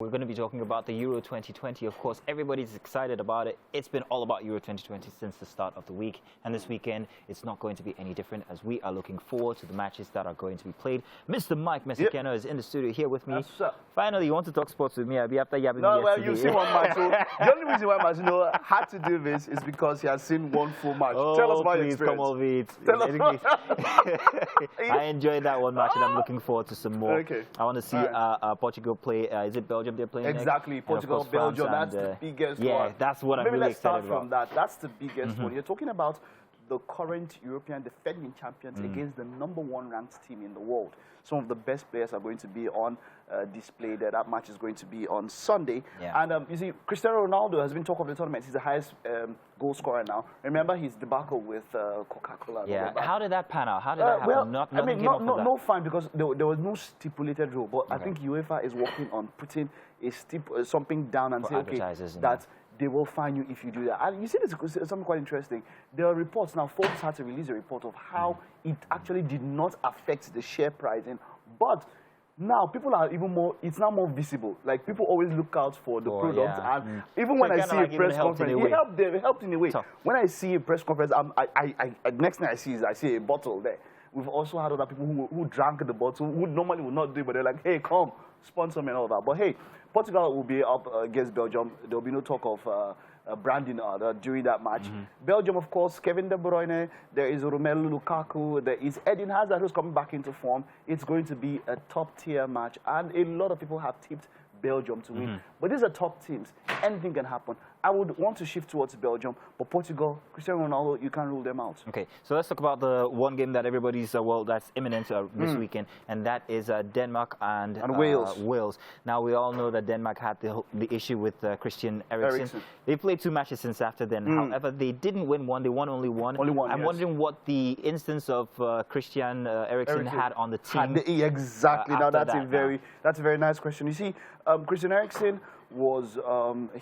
We're going to be talking about the Euro 2020. Of course, everybody's excited about it. It's been all about Euro 2020 since the start of the week. And this weekend, it's not going to be any different as we are looking forward to the matches that are going to be played. Mr. Mike Messicano is in the studio here with me. Finally, you want to talk sports with me? I'll be after yabbing No, well, you've seen one match. So the only reason why Masino had to do this is because he has seen one full match. Oh, tell us about your please, experience. come on, Vít. I enjoyed that one match, and I'm looking forward to some more. Okay. I want to see Portugal play. Is it Belgium they're playing Exactly. next? Portugal, Belgium, that's the biggest one. Yeah, that's what I'm really excited about. Maybe let's start from that. That's the biggest one. You're talking about the current European defending champions against the #1 ranked team in the world. Some of the best players are going to be on display there. That match is going to be on Sunday. Yeah. And you see, Cristiano Ronaldo has been talk of the tournament. He's the highest goal scorer now. Remember his debacle with Coca-Cola. Yeah. How did that pan out? How did that happen? No fine, because there was no stipulated rule. But I think UEFA is working on putting something down and say, okay, that they will fine you if you do that. And you see, this is something quite interesting. There are reports now. Forbes had to release a report of how it actually did not affect the share pricing, but now people are even more. It's now more visible. Like people always look out for the product, and even when I see a press conference, it helped in a way. When I see a press conference, next thing I see is a bottle there. We've also had other people who drank the bottle, who normally would not do, but they're like, hey, come, sponsor me and all that. But hey, Portugal will be up against Belgium. There will be no talk of branding during that match. Belgium, of course, Kevin De Bruyne, there is Romelu Lukaku, there is Eden Hazard who's coming back into form. It's going to be a top-tier match, and a lot of people have tipped Belgium to win. But these are top teams. Anything can happen. I would want to shift towards Belgium, but Portugal, Cristiano Ronaldo, you can't rule them out. Okay, so let's talk about the one game that everybody's, that's imminent this weekend, and that is Denmark and Wales. Now, we all know that Denmark had the issue with Christian Eriksen. They played 2 matches since after then. However, they didn't win one. They won only one. I'm wondering what the instance of Christian Eriksen had on the team. Exactly. Now, that's a very nice question. You see, Christian Eriksen was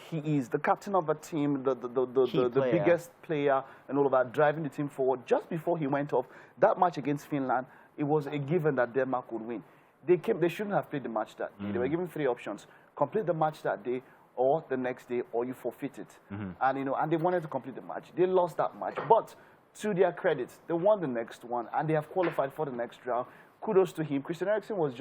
he is the captain of a team, the biggest player and all of that, driving the team forward. Just before he went off, that match against Finland, it was a given that Denmark would win. They shouldn't have played the match that day. They were given 3 options: complete the match that day, or the next day, or you forfeit it. And they wanted to complete the match. They lost that match, but to their credit, they won the next one, and they have qualified for the next round. Kudos to him. Christian Eriksen was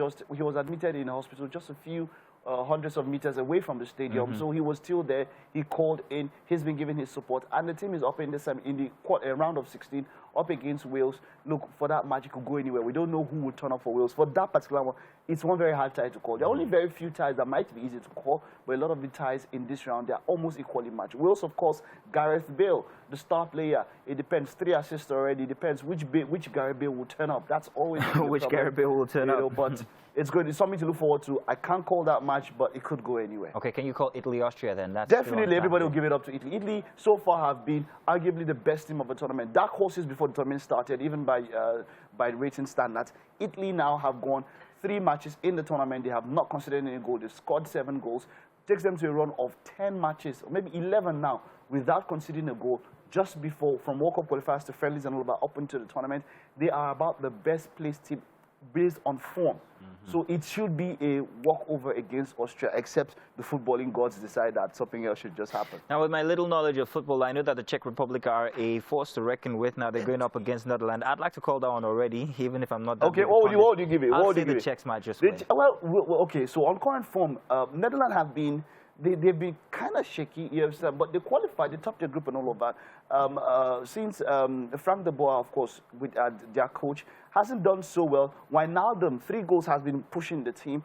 admitted in a hospital just a few hundreds of meters away from the stadium, so he was still there. He called in. He's been giving his support, and the team is up in the round of 16 up against Wales. Look, for that match, it could go anywhere. We don't know who will turn up for Wales. For that particular one, it's one very hard tie to call. There are only very few ties that might be easy to call, but a lot of the ties in this round, they're almost equally matched. Wales, of course, Gareth Bale, the star player. It depends. 3 assists already. It depends which Gareth Bale will turn up. That's always which Gareth Bale will turn up. But it's good. It's something to look forward to. I can't call that match, but it could go anywhere. Okay, can you call Italy-Austria then? That's definitely, everybody will give it up to Italy. Italy so far have been arguably the best team of the tournament. Dark horses before the tournament started, even by rating standards. Italy now have gone 3 matches in the tournament. They have not conceded any goal. They've scored 7 goals. Takes them to a run of 10 matches, or maybe 11 now, without conceding a goal. Just before, from World Cup qualifiers to friendlies and all that, up into the tournament, they are about the best placed team based on form. So it should be a walkover against Austria, except the footballing gods decide that something else should just happen. Now, with my little knowledge of football, I know that the Czech Republic are a force to reckon with. Now they're going up against Netherlands. I'd like to call that one already, even if I'm not that okay, what would you give it? I'll say the Czechs might just win. Well, okay, so on current form, Netherlands have been... They've been kind of shaky, but they qualified, they topped their group and all of that. Since Frank de Boer, of course, with their coach, hasn't done so well. Wijnaldum, 3 goals, has been pushing the team.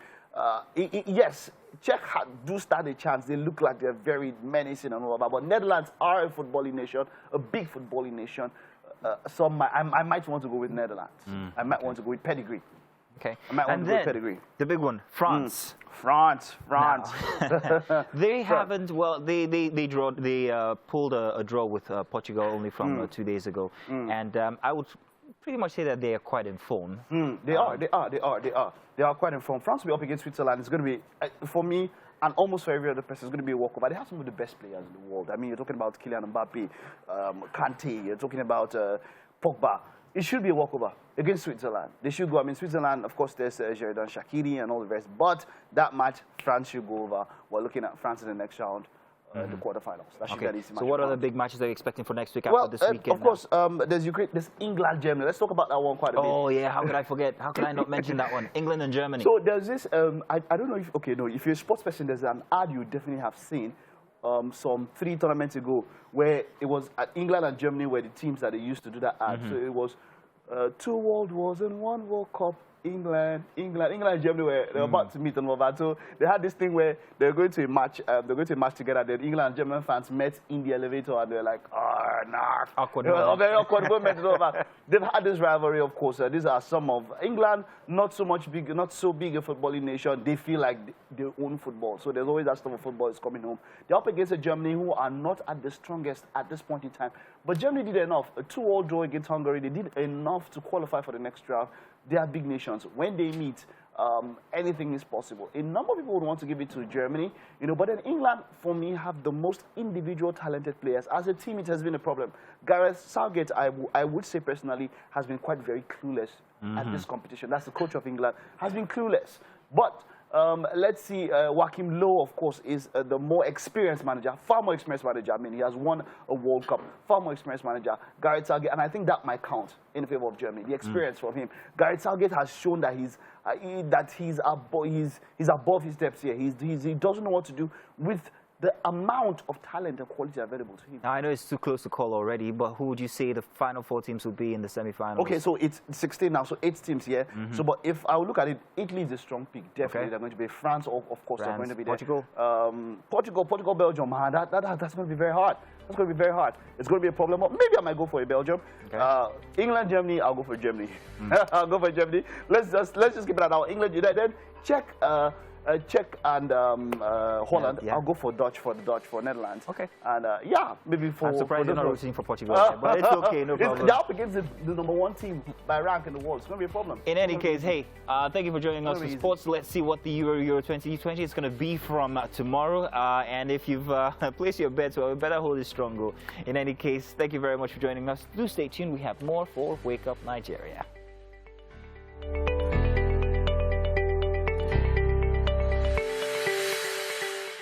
Yes, Czech do stand a chance. They look like they're very menacing and all of that. But Netherlands are a footballing nation, a big footballing nation. So I might want to go with Netherlands. I might want to go with pedigree. Okay. And then the big one, France. France. They haven't. Well, they pulled a draw with Portugal only from 2 days ago, and I would pretty much say that they are quite in form. They are quite in form. France will be up against Switzerland. It's going to be, for me, and almost for every other person, it's going to be a walkover. They have some of the best players in the world. I mean, you're talking about Kylian Mbappe, Kante. You're talking about Pogba. It should be a walkover. against Switzerland. They should go. I mean, Switzerland, of course, there's Sheridan Shaqiri and all the rest. But that match, France should go over. We're looking at France in the next round. The quarterfinals. That should be an easy match. So what are the big matches are you expecting for next week after this weekend? Of course, there's Ukraine, there's England, Germany. Let's talk about that one quite a bit. Oh yeah, how could I forget? How could I not mention that one? England and Germany. So there's this, I don't know if, if you're a sports person, there's an ad you definitely have seen some 3 tournaments ago where it was at England and Germany were the teams that they used to do that ad. So it was 2 World Wars and 1 World Cup. England and Germany were about to meet and all that. So they had this thing where they were going to a match. Together. Then England and German fans met in the elevator, and they're like, "Oh, nah." Awkward. Very awkward moment and all that. They've had this rivalry, of course. These are some of England, not so big a footballing nation. They feel like they own football. So there's always that stuff of football is coming home. They're up against Germany, who are not at the strongest at this point in time. But Germany did enough. A 2-2 draw against Hungary. They did enough to qualify for the next round. They are big nations. When they meet, anything is possible. A number of people would want to give it to Germany, but then England, for me, have the most individual talented players. As a team, it has been a problem. Gareth Southgate, I would say personally, has been quite very clueless at this competition. That's the coach of England, has been clueless. But let's see, Joachim Low, of course, is the more experienced manager, far more experienced manager. I mean, he has won a World Cup, far more experienced manager. Gareth Southgate, and I think that might count in favor of Germany, the experience from him. Gareth Southgate has shown that he's above his depths here. He doesn't know what to do with the amount of talent and quality available to him. Now, I know it's too close to call already, but who would you say the final 4 teams will be in the semi-finals? Okay, so it's 16 now, so 8 teams here. So, but if I would look at it, Italy is a strong pick. Definitely, they're going to be France, of course, they're going to be there. Portugal, Belgium. That's going to be very hard. That's going to be very hard. It's going to be a problem. Maybe I might go for a Belgium. Okay. England, Germany. I'll go for Germany. I'll go for Germany. Let's just keep it at now. England, United. Czech and Holland. I'll go for for Netherlands. Okay. And maybe for. I'm surprised you're not rooting for Portugal, but it's okay, no problem. They're up against the #1 team by rank in the world. It's going to be a problem. In any case, hey, thank you for joining us for sports. Let's see what the Euro 2020 is going to be from tomorrow. And if you've placed your bets, well, we better hold it strong. In any case, thank you very much for joining us. Do stay tuned. We have more for Wake Up Nigeria.